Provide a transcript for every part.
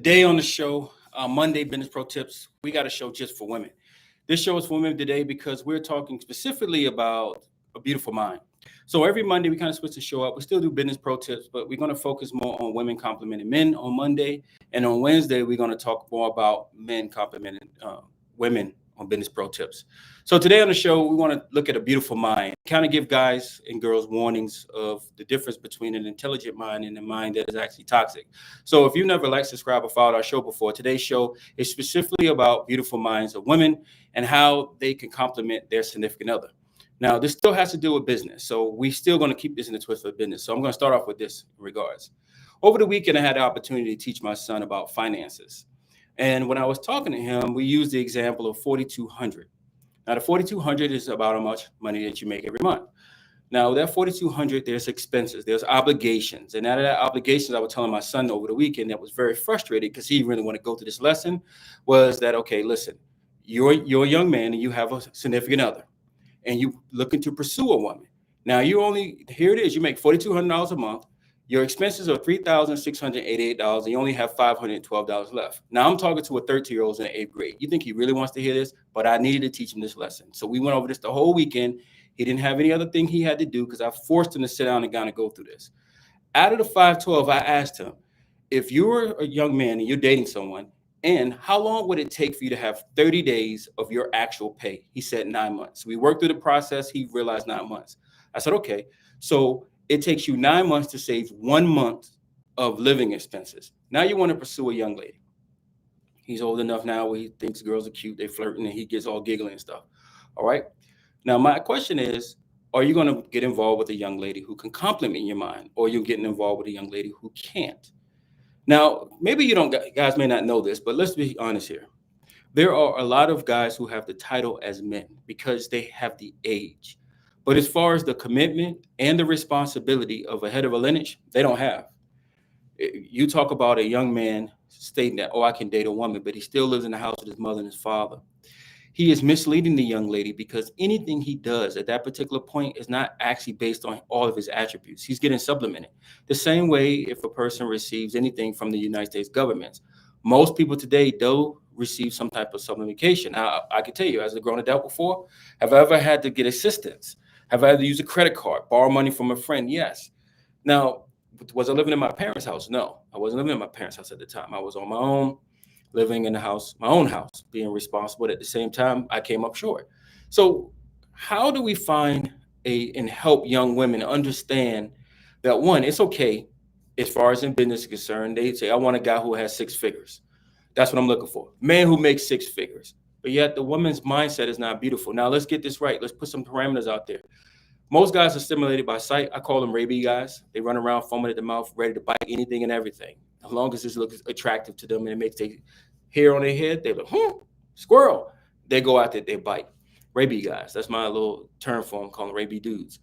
Today on the show, Monday Business Pro Tips, we got a show just for women. This show is for women today because we're talking specifically about a beautiful mind. So every Monday, we kind of switch the show up. We still do Business Pro Tips, but we're going to focus more on women complimenting men on Monday. And on Wednesday, we're going to talk more about men complimenting women on Business Pro Tips. So today on the show, we want to look at a beautiful mind, kind of give guys and girls warnings of the difference between an intelligent mind and a mind that is actually toxic. So if you've never liked, subscribed, or followed our show before, today's show is specifically about beautiful minds of women and how they can complement their significant other. Now, this still has to do with business. So we're still going to keep this in the twist of business. So I'm going to start off with this in regards. Over the weekend, I had the opportunity to teach my son about finances. And when I was talking to him, we used the example of 4,200. Now, the 4,200 is about how much money that you make every month. Now, that 4,200, there's expenses, there's obligations. And out of that obligations, I was telling my son over the weekend that was very frustrated because he really wanted to go through this lesson was that, okay, listen, you're a young man and you have a significant other and you looking to pursue a woman. Now, here it is, you make $4,200 a month. Your expenses are $3,688, and you only have $512 left. Now, I'm talking to a 13-year-old in the 8th grade. You think he really wants to hear this? But I needed to teach him this lesson. So we went over this the whole weekend. He didn't have any other thing he had to do because I forced him to sit down and kind of go through this. Out of the 512, I asked him, if you were a young man and you're dating someone, and how long would it take for you to have 30 days of your actual pay? He said 9 months. We worked through the process. He realized 9 months. I said, okay, so it takes you 9 months to save 1 month of living expenses. Now you want to pursue a young lady. He's old enough now where he thinks girls are cute, they flirting, and he gets all giggly and stuff. All right. Now, my question is, are you going to get involved with a young lady who can compliment your mind, or are you getting involved with a young lady who can't? Now, maybe guys may not know this, but let's be honest here. There are a lot of guys who have the title as men because they have the age. But as far as the commitment and the responsibility of a head of a lineage, they don't have. You talk about a young man stating that, oh, I can date a woman, but he still lives in the house with his mother and his father. He is misleading the young lady because anything he does at that particular point is not actually based on all of his attributes. He's getting supplemented. The same way if a person receives anything from the United States government. Most people today do receive some type of supplementation. Now, I can tell you, as a grown adult before, have I ever had to get assistance? Have I had to use a credit card, borrow money from a friend? Yes. Now, was I living in my parents' house? No, I wasn't living in my parents' house at the time. I was on my own, living in the house, my own house, being responsible. But at the same time, I came up short. So how do we find and help young women understand that, one, it's okay as far as in business is concerned. They say, I want a guy who has 6 figures. That's what I'm looking for. Man who makes 6 figures. But yet the woman's mindset is not beautiful. Now, let's get this right. Let's put some parameters out there. Most guys are stimulated by sight. I call them rabies guys. They run around foaming at the mouth, ready to bite anything and everything. As long as this looks attractive to them and it makes their hair on their head, they're like, squirrel. They go out there, they bite. Rabies guys. That's my little term for them, calling rabies dudes.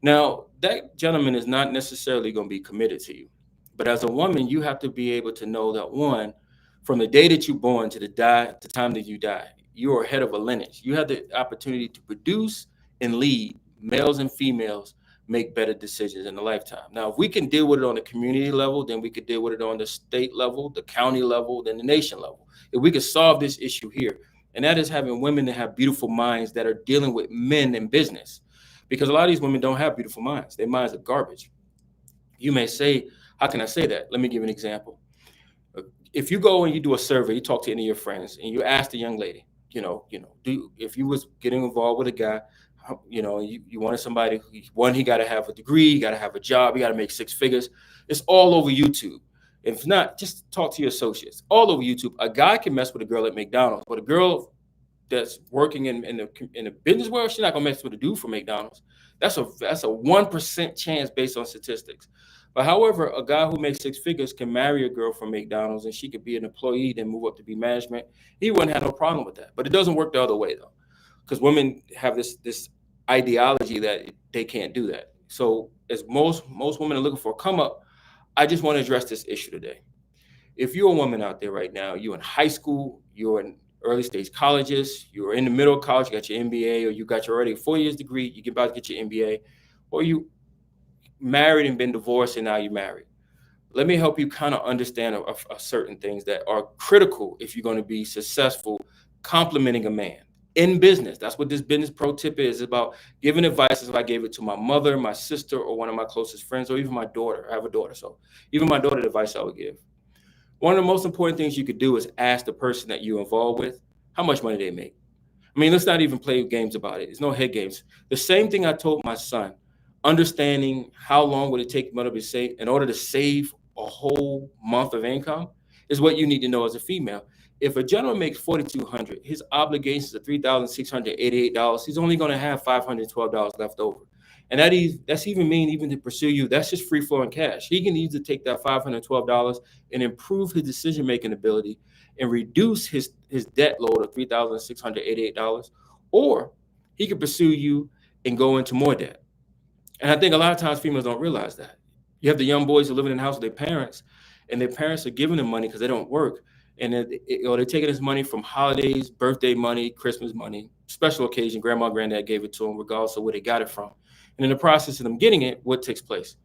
Now, that gentleman is not necessarily going to be committed to you. But as a woman, you have to be able to know that, one, from the day that you're born to the time that you die, you are head of a lineage. You have the opportunity to produce and lead males and females make better decisions in a lifetime. Now, if we can deal with it on the community level, then we could deal with it on the state level, the county level, then the nation level. If we could solve this issue here, and that is having women that have beautiful minds that are dealing with men in business, because a lot of these women don't have beautiful minds. Their minds are garbage. You may say, how can I say that? Let me give you an example. If you go and you do a survey, you talk to any of your friends, and you ask the young lady, if you was getting involved with a guy, you wanted somebody, one, he got to have a degree, he got to have a job, he got to make 6 figures. It's all over YouTube. If not, just talk to your associates. All over YouTube. A guy can mess with a girl at McDonald's, but a girl that's working in the business world, she's not gonna mess with a dude from McDonald's. That's a 1% chance based on statistics. But however, a guy who makes 6 figures can marry a girl from McDonald's and she could be an employee, then move up to be management. He wouldn't have no problem with that. But it doesn't work the other way though, because women have this ideology that they can't do that. So as most women are looking for a come up, I just want to address this issue today. If you're a woman out there right now, you're in high school, you're in early stage colleges, you're in the middle of college, you got your MBA, or you got your already 4 years degree, you're about to get your MBA, or you married and been divorced and now you're married. let me help you kind of understand a certain things that are critical if you're going to be successful complimenting a man in business. That's what this business pro tip is about, giving advice as if I gave it to my mother, my sister, or one of my closest friends, or even my daughter. I have a daughter, so even my daughter, the advice I would give. One of the most important things you could do is ask the person that you're involved with how much money they make. I mean, let's not even play games about it. It's no head games. The same thing I told my son, understanding how long would it take money to save in order to save a whole month of income is what you need to know as a female. If a gentleman makes 4,200, his obligations are $3,688. He's only going to have $512 left over, and that's even mean even to pursue you. That's just free flowing cash. He can either take that $512 and improve his decision making ability and reduce his debt load of $3,688, or he could pursue you and go into more debt. And I think a lot of times females don't realize that. You have the young boys who are living in the house with their parents, and their parents are giving them money because they don't work. And they're taking this money from holidays, birthday money, Christmas money, special occasion, grandma, granddad gave it to them, regardless of where they got it from. And in the process of them getting it, what takes place?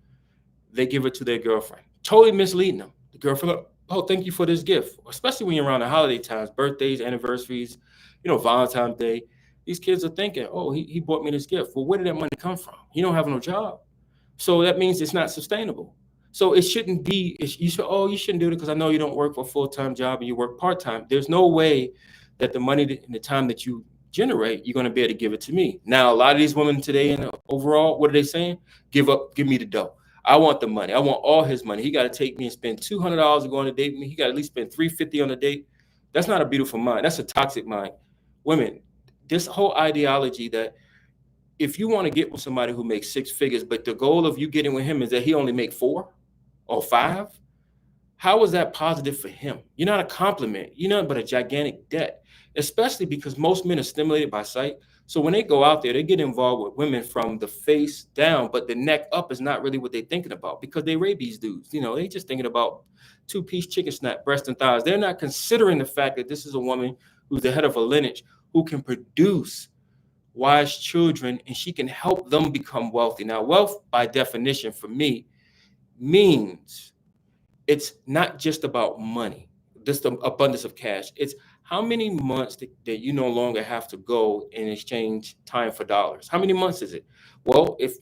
They give it to their girlfriend, totally misleading them. The girlfriend, oh, thank you for this gift, especially when you're around the holiday times, birthdays, anniversaries, Valentine's Day. These kids are thinking, oh, he bought me this gift. Well, where did that money come from? You don't have no job. So that means it's not sustainable. So it shouldn't be, you shouldn't do it because I know you don't work for a full-time job and you work part-time. There's no way that the money and the time that you generate, you're going to be able to give it to me. Now, a lot of these women today, and overall, what are they saying? Give me the dough. I want the money. I want all his money. He got to take me and spend $200 to go on a date with me. He got to at least spend $350 on a date. That's not a beautiful mind. That's a toxic mind. Women, this whole ideology that if you want to get with somebody who makes six figures, but the goal of you getting with him is that he only make 4 or 5, how is that positive for him? You're not a compliment. You're nothing but a gigantic debt, especially because most men are stimulated by sight. So when they go out there, they get involved with women from the face down, but the neck up is not really what they're thinking about because they rabies dudes. They just thinking about 2-piece chicken snap, breast and thighs. They're not considering the fact that this is a woman who's the head of a lineage who can produce wise children, and she can help them become wealthy. Now, wealth, by definition, for me, means it's not just about money, just the abundance of cash. It's how many months that you no longer have to go and exchange time for dollars. How many months is it? Well, if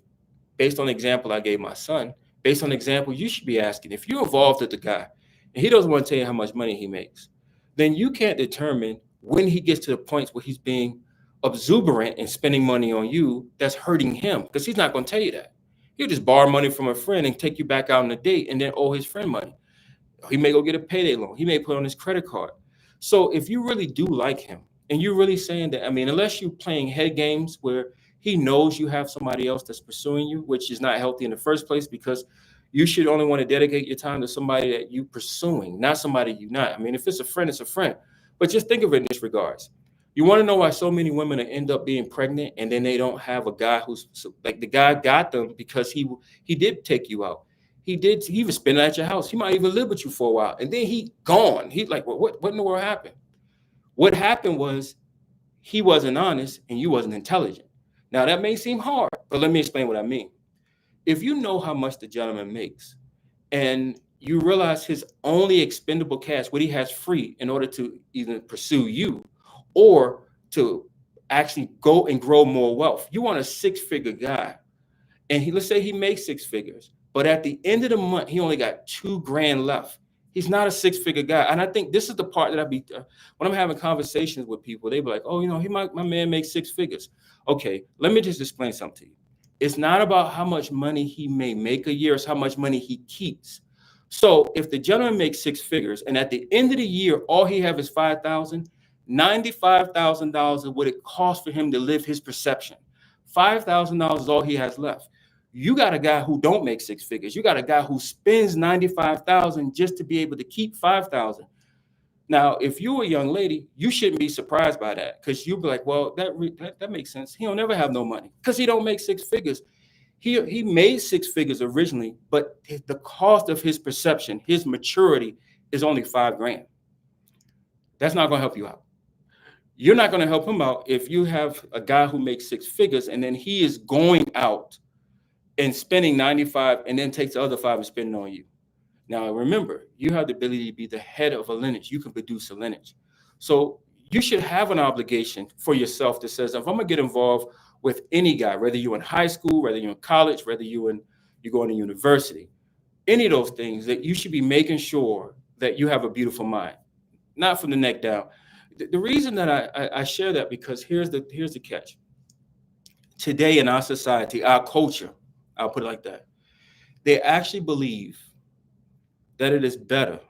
based on the example I gave my son, based on the example, you should be asking, if you're involved with the guy and he doesn't want to tell you how much money he makes, then you can't determine when he gets to the points where he's being exuberant and spending money on you that's hurting him, because he's not going to tell you that. He'll just borrow money from a friend and take you back out on a date and then owe his friend money. He may go get a payday loan. He may put on his credit card. So if you really do like him and you're really saying that, unless you're playing head games where he knows you have somebody else that's pursuing you, which is not healthy in the first place, because you should only want to dedicate your time to somebody that you're pursuing, not somebody you're not. If it's a friend, it's a friend. But just think of it in this regards. You want to know why so many women end up being pregnant and then they don't have a guy who's like, the guy got them because he did take you out. He even spend it at your house. He might even live with you for a while. And then he gone. He's like, what in the world happened? What happened was he wasn't honest and you wasn't intelligent. Now that may seem hard, but let me explain what I mean. If you know how much the gentleman makes and you realize his only expendable cash, what he has free in order to either pursue you or to actually go and grow more wealth. You want a 6-figure guy, and let's say he makes 6 figures, but at the end of the month, he only got $2,000 left. He's not a 6-figure guy. And I think this is the part that when I'm having conversations with people, they be like, oh, my man makes 6 figures. Okay, let me just explain something to you. It's not about how much money he may make a year, it's how much money he keeps. So if the gentleman makes 6 figures and at the end of the year, all he have is $5,000, $95,000 is what it costs for him to live his perception. $5,000 is all he has left. You got a guy who don't make 6 figures. You got a guy who spends $95,000 just to be able to keep $5,000. Now, if you're a young lady, you shouldn't be surprised by that, because you'll be like, well, that makes sense. He'll never have no money because he don't make 6 figures. He made 6 figures originally, but the cost of his perception, his maturity, is only $5,000. That's not going to help you out. You're not going to help him out if you have a guy who makes 6 figures and then he is going out and spending 95 and then takes the other 5 and spending on you. Now, remember, you have the ability to be the head of a lineage. You can produce a lineage. So you should have an obligation for yourself that says, if I'm gonna get involved with any guy, whether you're in high school, whether you're in college, whether you're going to university, any of those things, that you should be making sure that you have a beautiful mind, not from the neck down. The reason that I share that, because here's the catch. Today in our society, our culture, I'll put it like that, they actually believe that it is better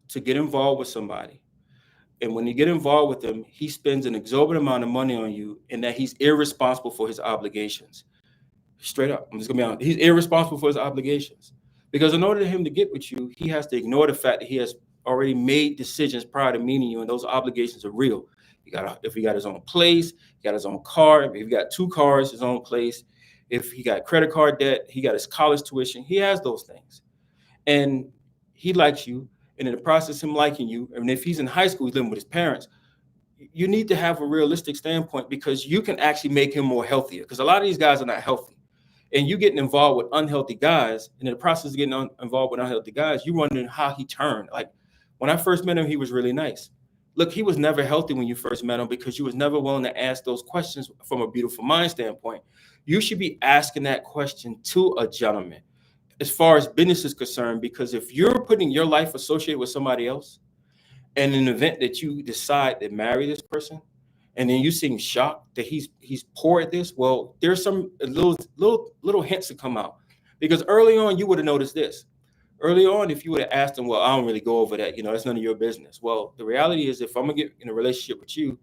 to get involved with somebody. And when you get involved with them, he spends an exorbitant amount of money on you, and that he's irresponsible for his obligations. Straight up, I'm just gonna be honest. He's irresponsible for his obligations, because in order for him to get with you, he has to ignore the fact that he has already made decisions prior to meeting you, and those obligations are real. If he got his own place, he got his own car. If he got two cars, his own place. If he got credit card debt, he got his college tuition. He has those things, and he likes you. And in the process of him liking you, and if he's in high school, he's living with his parents, you need to have a realistic standpoint, because you can actually make him more healthier. Because a lot of these guys are not healthy, and you getting involved with unhealthy guys, and in the process of getting involved with unhealthy guys, you wondering how he turned. Like, when I first met him, he was really nice. Look, he was never healthy when you first met him, because you was never willing to ask those questions from a beautiful mind standpoint. You should be asking that question to a gentleman as far as business is concerned, because if you're putting your life associated with somebody else, and in the event that you decide to marry this person, and then you seem shocked that he's poor at this, well, there's some little hints that come out, because early on you would have noticed this. Early on, if you would have asked him, well, I don't really go over that, that's none of your business. Well, the reality is, if I'm gonna get in a relationship with you,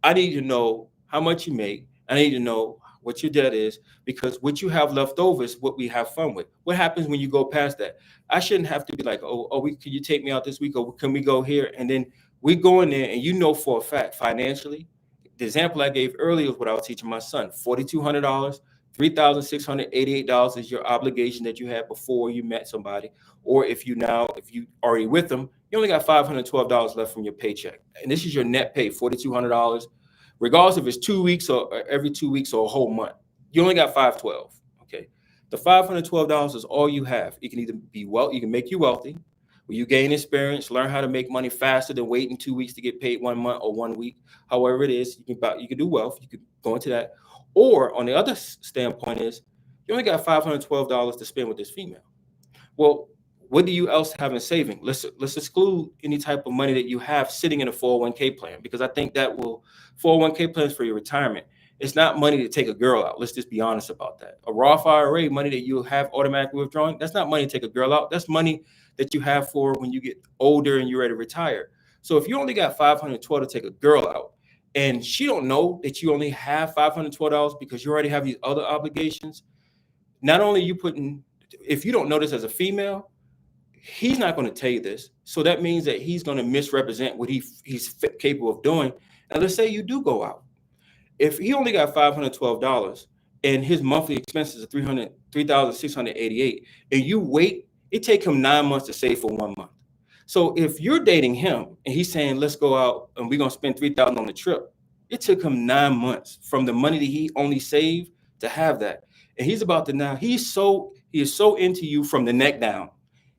I need to know how much you make. I need to know what your debt is, because what you have left over is what we have fun with. What happens when you go past that? I shouldn't have to be like, can you take me out this week, or can we go here? And then we go in there, and for a fact, financially, the example I gave earlier is what I was teaching my son. $4,200, $3,688 is your obligation that you had before you met somebody. Or if you already with them, you only got $512 left from your paycheck. And this is your net pay, $4,200. Regardless if it's 2 weeks or every 2 weeks or a whole month, you only got $512. Okay, the $512 is all you have. It can either be you can make you wealthy, where you gain experience, learn how to make money faster than waiting 2 weeks to get paid 1 month or 1 week. However it is, you can do wealth. You could go into that. Or on the other standpoint is, you only got $512 to spend with this female. Well, what do you else have in saving? Let's exclude any type of money that you have sitting in a 401k plan, because I think that 401k plans for your retirement. It's not money to take a girl out. Let's just be honest about that. A Roth IRA, money that you have automatically withdrawing, that's not money to take a girl out. That's money that you have for when you get older and you're ready to retire. So if you only got $512 to take a girl out, and she don't know that you only have $512 because you already have these other obligations, not only you putting, if you don't know this as a female, he's not going to tell you this. So that means that he's going to misrepresent what he's capable of doing. And let's say you do go out. If he only got $512 and his monthly expenses are $3,688, and you wait, it take him 9 months to save for 1 month. So if you're dating him and he's saying, let's go out and we're going to spend $3,000 on the trip, it took him 9 months from the money that he only saved to have that. And he's about to now, he is so into you from the neck down.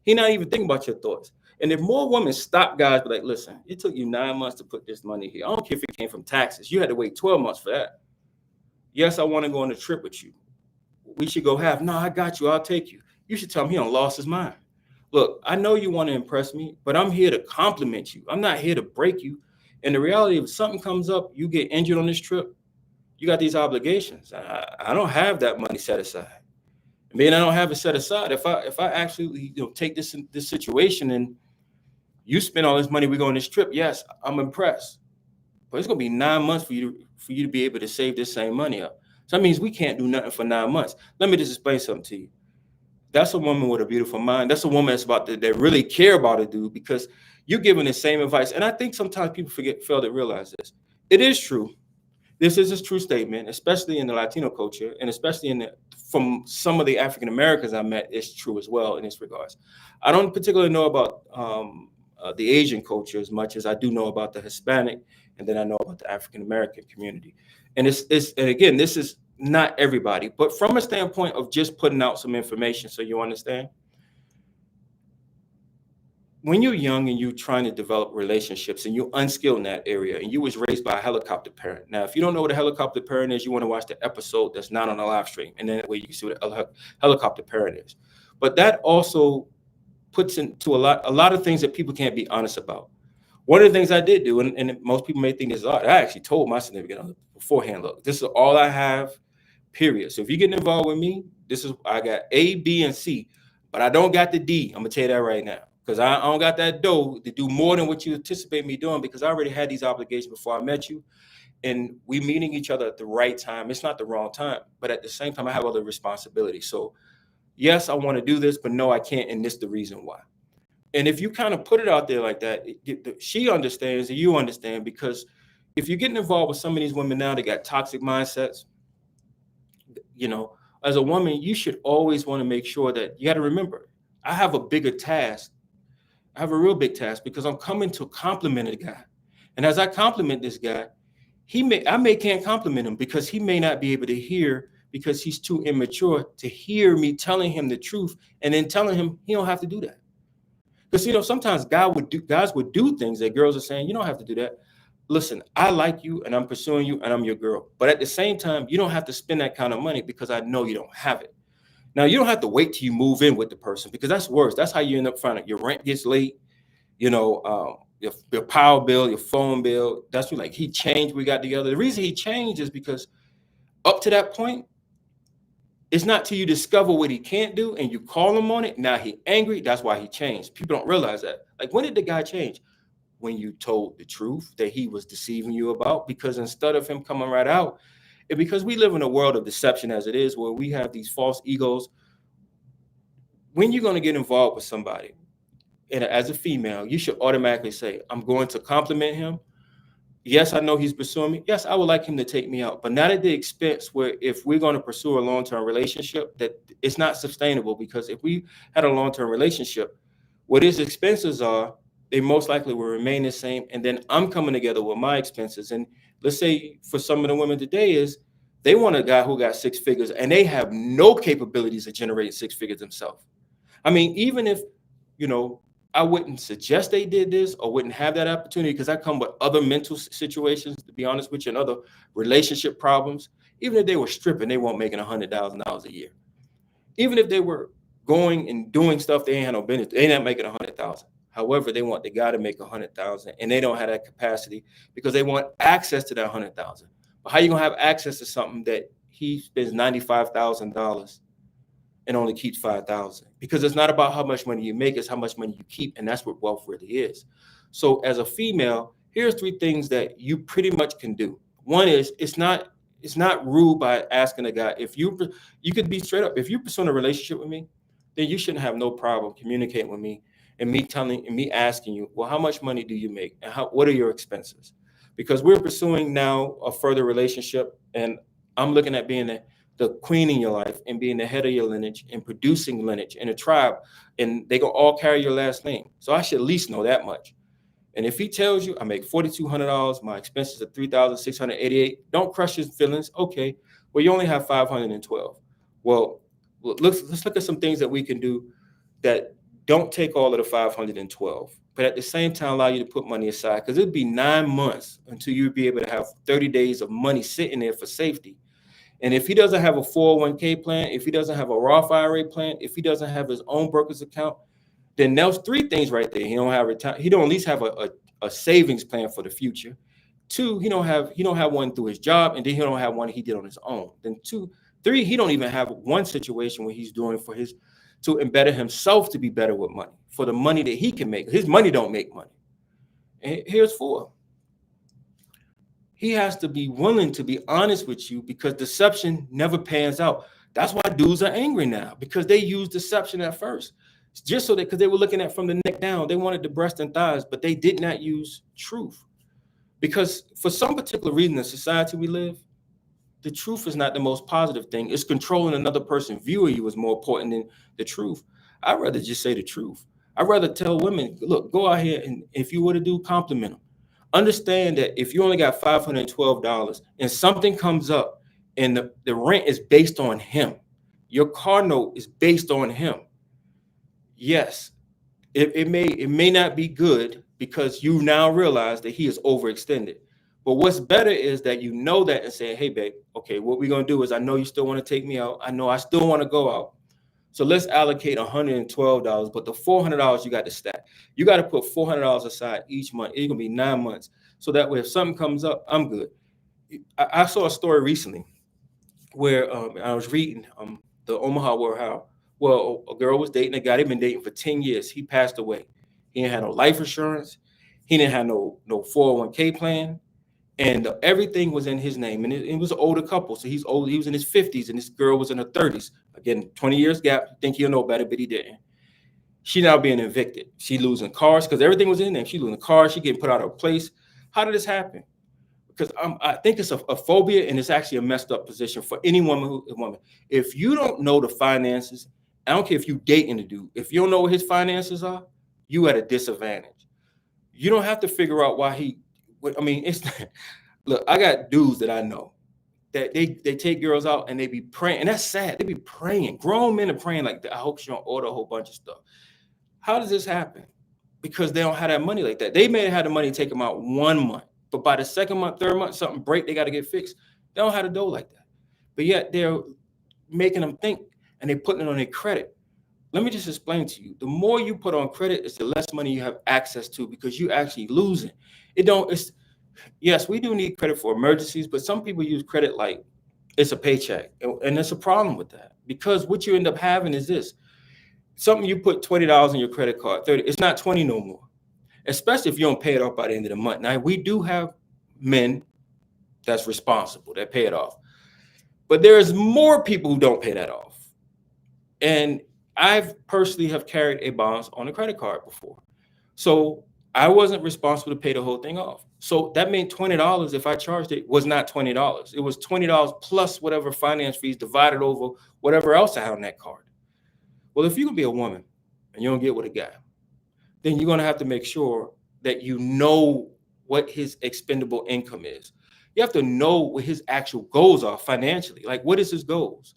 He's not even thinking about your thoughts. And if more women stop guys, be like, listen, it took you 9 months to put this money here. I don't care if it came from taxes. You had to wait 12 months for that. Yes, I want to go on a trip with you. We should go have. No, I got you. I'll take you. You should tell him he done lost his mind. Look, I know you want to impress me, but I'm here to compliment you. I'm not here to break you. And the reality, if something comes up, you get injured on this trip, you got these obligations. I don't have that money set aside. I mean, I don't have it set aside. If I actually take this situation and you spend all this money, we go on this trip, yes, I'm impressed. But it's gonna be 9 months for you to be able to save this same money up. So that means we can't do nothing for 9 months. Let me just explain something to you. That's a woman with a beautiful mind. That's a woman that really care about a dude, because you're giving the same advice. And I think sometimes people fail to realize this. It is true. This is a true statement, especially in the Latino culture, and especially from some of the African Americans I met, it's true as well in this regards. I don't particularly know about the Asian culture as much as I do know about the Hispanic, and then I know about the African American community. And and again, this is not everybody, but from a standpoint of just putting out some information so you understand, when you're young and you're trying to develop relationships and you're unskilled in that area and you was raised by a helicopter parent. Now, if you don't know what a helicopter parent is, you want to watch the episode that's not on the live stream. And then that way you can see what a helicopter parent is. But that also puts into a lot of things that people can't be honest about. One of the things I did do, and most people may think this is odd, I actually told my significant other beforehand, look, this is all I have, period. So if you're getting involved with me, this is, I got A, B, and C, but I don't got the D. I'm gonna tell you that right now. Because I don't got that dough to do more than what you anticipate me doing, because I already had these obligations before I met you. And we meeting each other at the right time. It's not the wrong time, but at the same time, I have other responsibilities. So yes, I want to do this, but no, I can't. And this is the reason why. And if you kind of put it out there like that, she understands and you understand, because if you're getting involved with some of these women now, they got toxic mindsets, you know, as a woman, you should always want to make sure that you got to remember, I have a bigger task. I have a real big task, because I'm coming to compliment a guy. And as I compliment this guy, I may can't compliment him, because he may not be able to hear, because he's too immature to hear me telling him the truth and then telling him he don't have to do that. Because, you know, sometimes guys would do things that girls are saying, you don't have to do that. Listen, I like you and I'm pursuing you and I'm your girl. But at the same time, you don't have to spend that kind of money, because I know you don't have it. Now, you don't have to wait till you move in with the person, because that's worse. That's how you end up finding your rent gets late, you know, your power bill, your phone bill. That's when, like, he changed, we got together. The reason he changed is because up to that point, it's not till you discover what he can't do and you call him on it. Now he angry. That's why he changed. People don't realize that. Like, when did the guy change? When you told the truth that he was deceiving you about. Because instead of him coming right out, and because we live in a world of deception as it is, where we have these false egos. When you're going to get involved with somebody, and as a female, you should automatically say, I'm going to compliment him. Yes, I know he's pursuing me. Yes, I would like him to take me out, but not at the expense where, if we're going to pursue a long-term relationship, that it's not sustainable. Because if we had a long-term relationship, what his expenses are, they most likely will remain the same. And then I'm coming together with my expenses. And let's say for some of the women today is, they want a guy who got six figures and they have no capabilities of generating six figures themselves. I mean, even if, you know, I wouldn't suggest they did this or wouldn't have that opportunity, because I come with other mental situations, to be honest with you, and other relationship problems. Even if they were stripping, they weren't making $100,000 a year. Even if they were going and doing stuff they ain't had no business, they not making 100,000. However, they want the guy to make 100,000, and they don't have that capacity, because they want access to that 100,000. But how you gonna have access to something that he spends $95,000 and only keeps 5,000? Because it's not about how much money you make, it's how much money you keep. And that's what wealth really is. So as a female, here's three things that you pretty much can do. One is, it's not rude by asking a guy. If you could be straight up. If you're pursuing a relationship with me, then you shouldn't have no problem communicating with me and me asking you, well, how much money do you make? And what are your expenses? Because we're pursuing now a further relationship, and I'm looking at being the queen in your life and being the head of your lineage and producing lineage in a tribe, and they go all carry your last name. So I should at least know that much. And if he tells you I make $4,200, my expenses are $3,688, don't crush his feelings. Okay, well, you only have 512. Well, let's look at some things that we can do that don't take all of the 512, but at the same time allow you to put money aside, because it'd be 9 months until you'd be able to have 30 days of money sitting there for safety. And if he doesn't have a 401k plan, if he doesn't have a Roth IRA plan, if he doesn't have his own broker's account, then those three things right there. He don't have he don't at least have a savings plan for the future. Two, he don't have one through his job, and then he don't have one he did on his own. Then three, he don't even have one situation where he's doing to embed himself to be better with money, for the money that he can make. His money don't make money. And here's four. He has to be willing to be honest with you, because deception never pans out. That's why dudes are angry now, because they used deception at first. Just so that, because they were looking at from the neck down, they wanted the breast and thighs, but they did not use truth. Because for some particular reason in the society we live, the truth is not the most positive thing. It's controlling another person's view of you is more important than the truth. I'd rather just say the truth. I'd rather tell women, look, go out here, and if you were to do, compliment them. Understand that if you only got $512 and something comes up and the rent is based on him, your car note is based on him. Yes, It may not be good because you now realize that he is overextended. But what's better is that you know that and say, hey, babe, okay, what we're gonna do is I know you still want to take me out. I know I still want to go out. So let's allocate $112, but the $400 you got to stack. You got to put $400 aside each month. It's gonna be 9 months. So that way, if something comes up, I'm good. I saw a story recently where I was reading the Omaha Warehouse. Well, a girl was dating a guy. They've been dating for 10 years. He passed away. He didn't have no life insurance. He didn't have no 401k plan. And everything was in his name. And it was an older couple. So he's old. He was in his 50s and this girl was in her 30s. Again, 20 years gap. Think he'll know better, but he didn't. She now being evicted. She losing cars because everything was in there. She losing cars. She getting put out of place. How did this happen? Because I think it's a phobia and it's actually a messed up position for any woman. If you don't know the finances, I don't care if you dating the dude. If you don't know what his finances are, you at a disadvantage. You don't have to figure out why he. I mean, it's look. I got dudes that I know that they take girls out and they be praying, and that's sad. They be praying. Grown men are praying like, I hope she don't order a whole bunch of stuff. How does this happen? Because they don't have that money like that. They may have had the money to take them out 1 month. But by the second month, third month, something break, they got to get fixed. They don't have a dough like that. But yet they're making them think and they're putting it on their credit. Let me just explain to you. The more you put on credit, it's the less money you have access to because you actually losing. Yes, we do need credit for emergencies, but some people use credit like it's a paycheck. And there's a problem with that because what you end up having is this. Something you put $20 on your credit card, 30, it's not 20 no more. Especially if you don't pay it off by the end of the month. Now, we do have men that's responsible, that pay it off. But there's more people who don't pay that off. And I've personally have carried a balance on a credit card before. So I wasn't responsible to pay the whole thing off. So that meant $20 if I charged it was not $20. It was $20 plus whatever finance fees divided over whatever else I had on that card. Well, if you're going to be a woman and you don't get with a guy, then you're going to have to make sure that you know what his expendable income is. You have to know what his actual goals are financially. Like, what is his goals?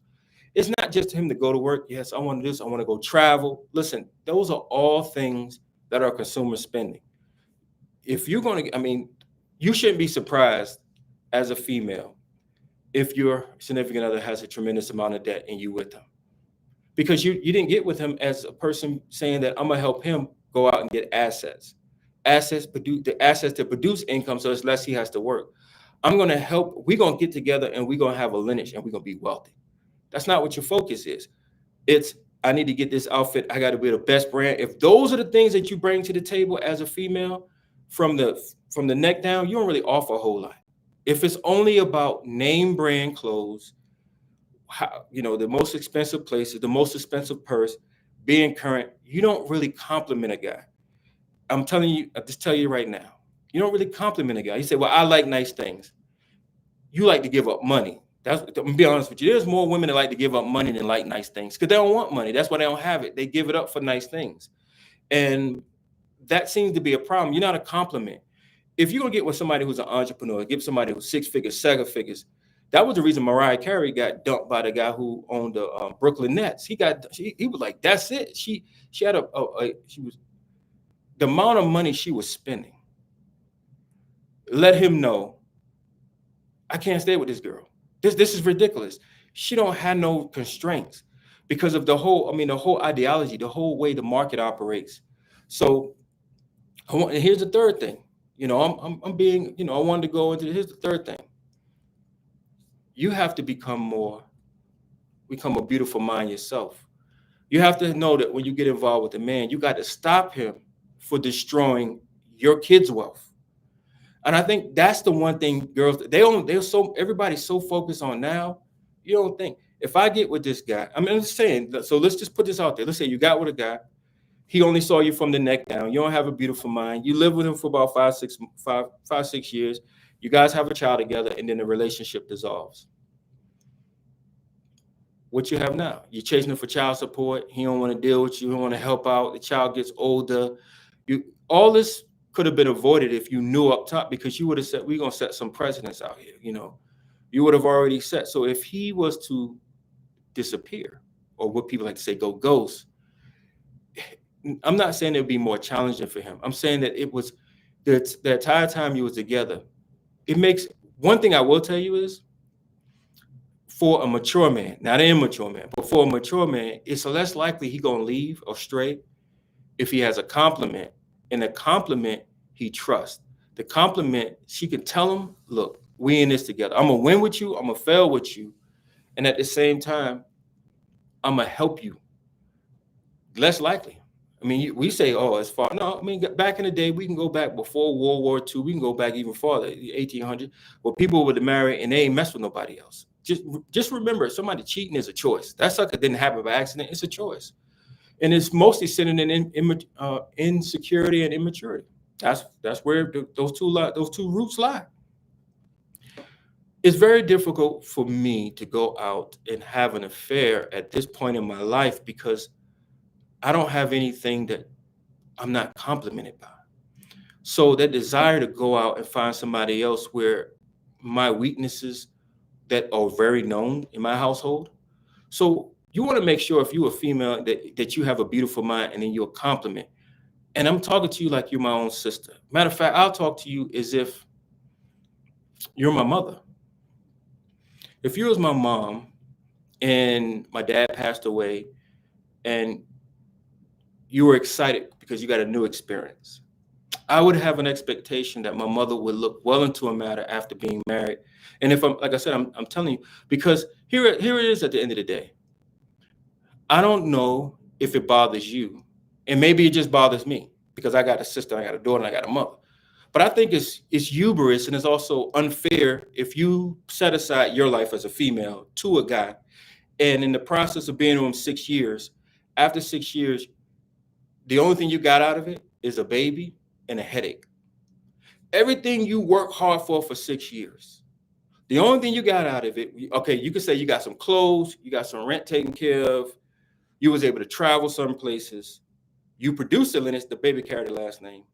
It's not just him to go to work. Yes, I want to do this. I want to go travel. Listen, those are all things that are consumer spending. If you're going to, you shouldn't be surprised as a female if your significant other has a tremendous amount of debt and you with them. Because you didn't get with him as a person saying that I'm going to help him go out and get assets produce the assets to produce income. So it's less he has to work. I'm going to help. We're going to get together and we're going to have a lineage and we're going to be wealthy. That's not what your focus is. It's, I need to get this outfit. I got to be the best brand. If those are the things that you bring to the table as a female from the neck down, you don't really offer a whole lot. If it's only about name brand clothes, the most expensive places, the most expensive purse, being current, you don't really compliment a guy. I'm telling you, I just tell you right now, you don't really compliment a guy. You say, well, I like nice things. You like to give up money. I'm gonna be honest with you. There's more women that like to give up money than like nice things because they don't want money. That's why they don't have it. They give it up for nice things. And that seems to be a problem. You're not a compliment. If you're gonna get with somebody who's an entrepreneur, get somebody who's 6 figures, 7 figures. That was the reason Mariah Carey got dumped by the guy who owned the Brooklyn Nets. He was like, that's it. She had the amount of money she was spending. Let him know, I can't stay with this girl. This is ridiculous. She don't have no constraints because of the whole ideology, the whole way the market operates. So here's the third thing. I'm being, I wanted to go into, here's the third thing. You have to become a beautiful mind yourself. You have to know that when you get involved with a man, you got to stop him for destroying your kids' wealth. And I think that's the one thing girls, everybody's so focused on now. You don't think, if I get with this guy, I'm just saying, so let's just put this out there. Let's say you got with a guy. He only saw you from the neck down. You don't have a beautiful mind. You live with him for about 5-6 years. You guys have a child together and then the relationship dissolves. What you have now, you're chasing him for child support. He don't want to deal with you. He don't want to help out. The child gets older. All this could have been avoided if you knew up top, because you would have said, we're going to set some precedents out here. You would have already set. So if he was to disappear, or what people like to say, go ghost, I'm not saying it would be more challenging for him. I'm saying that it was the entire time you was together. It makes one thing I will tell you is for a mature man, not an immature man, but for a mature man, it's less likely he gonna leave or stray if he has a compliment. And a compliment he trusts. The compliment, she can tell him, look, we in this together. I'm gonna win with you, I'm gonna fail with you. And at the same time, I'm gonna help you. Less likely. I mean, we say, oh, it's far. No, I mean, back in the day, we can go back before World War II. We can go back even farther, 1800, where people would marry and they ain't mess with nobody else. Just remember, somebody cheating is a choice. That sucker didn't happen by accident. It's a choice, and it's mostly centered in insecurity and immaturity. That's where those two roots lie. It's very difficult for me to go out and have an affair at this point in my life because I don't have anything that I'm not complimented by. So that desire to go out and find somebody else where my weaknesses that are very known in my household. So you want to make sure if you're a female that you have a beautiful mind and then you're a compliment. And I'm talking to you like you're my own sister. Matter of fact, I'll talk to you as if you're my mother. If you was my mom and my dad passed away and you were excited because you got a new experience, I would have an expectation that my mother would look well into a matter after being married. And if I'm, like I said, I'm telling you, because here it is at the end of the day. I don't know if it bothers you, and maybe it just bothers me because I got a sister, I got a daughter, and I got a mother. But I think it's hubris and it's also unfair if you set aside your life as a female to a guy, and in the process of being with him 6 years, after 6 years, the only thing you got out of it is a baby and a headache. Everything you work hard for 6 years. The only thing you got out of it, okay, you could say you got some clothes, you got some rent taken care of, you was able to travel some places, you produced the lineage, the baby carried the last name.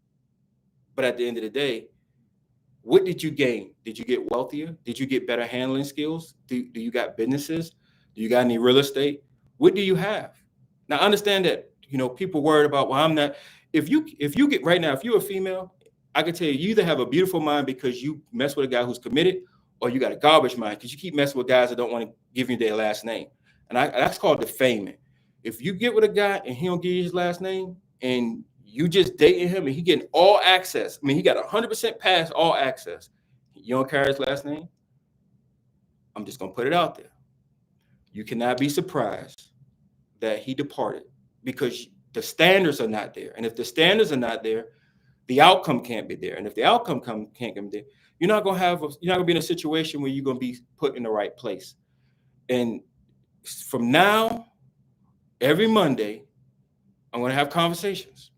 But at the end of the day, what did you gain? Did you get wealthier? Did you get better handling skills? Do you got businesses? Do you got any real estate? What do you have? Now understand that, people worried about, well, I'm not. If you get right now, if you're a female, I can tell you, you either have a beautiful mind because you mess with a guy who's committed, or you got a garbage mind because you keep messing with guys that don't want to give you their last name. And that's called defaming. If you get with a guy and he don't give you his last name and you just dating him and he getting all access, I mean, he got 100% pass all access, you don't carry his last name, I'm just going to put it out there. You cannot be surprised that he departed because the standards are not there. And if the standards are not there, the outcome can't be there. And if the outcome can't be there, you're not gonna be in a situation where you're gonna be put in the right place. And from now, every Monday, I'm gonna have conversations.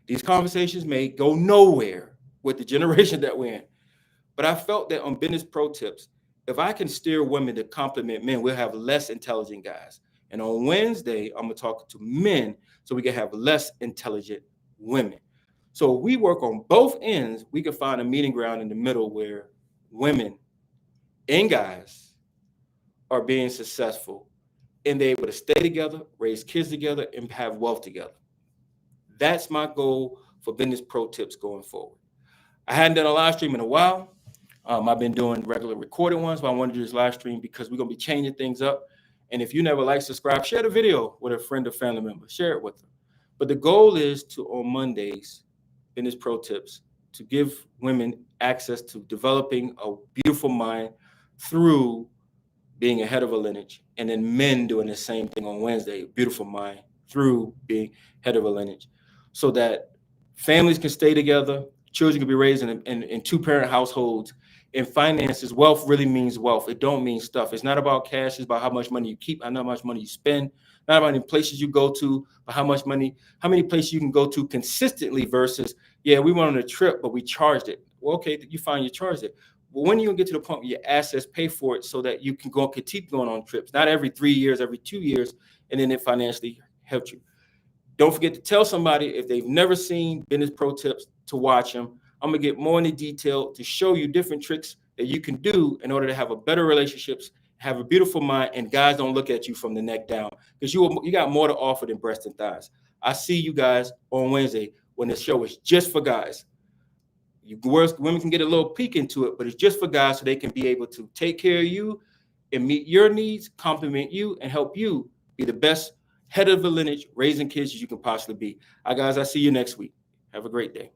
These conversations may go nowhere with the generation that we're in. But I felt that on Business Pro Tips, if I can steer women to compliment men, we'll have less intelligent guys. And on Wednesday, I'm gonna talk to men so we can have less intelligent women. So we work on both ends. We can find a meeting ground in the middle where women and guys are being successful and they're able to stay together, raise kids together, and have wealth together. That's my goal for Business Pro Tips going forward. I hadn't done a live stream in a while. I've been doing regular recorded ones, but I want to do this live stream because we're going to be changing things up. And if you never like, subscribe, share the video with a friend or family member. Share it with them. But the goal is to, on Mondays, Business Pro Tips, to give women access to developing a beautiful mind through being ahead of a lineage, and then men doing the same thing on Wednesday, beautiful mind through being head of a lineage, so that families can stay together, children can be raised in two-parent households, and finances, wealth really means wealth. It don't mean stuff. It's not about cash. It's about how much money you keep, not how much money you spend, not how many places you go to, but how many places you can go to consistently versus, yeah, we went on a trip, but we charged it. Well, okay, you find you charged it. Well, when you get to the point where your assets pay for it so that you can keep going on trips, not every 3 years, every 2 years, and then it financially helps you. Don't forget to tell somebody if they've never seen Business Pro Tips to watch them. I'm going to get more into detail to show you different tricks that you can do in order to have a better relationships, have a beautiful mind, and guys don't look at you from the neck down because you got more to offer than breasts and thighs. I see you guys on Wednesday when the show is just for guys. Women can get a little peek into it, but it's just for guys so they can be able to take care of you and meet your needs, compliment you, and help you be the best head of the lineage raising kids as you can possibly be. All right, guys, I'll see you next week. Have a great day.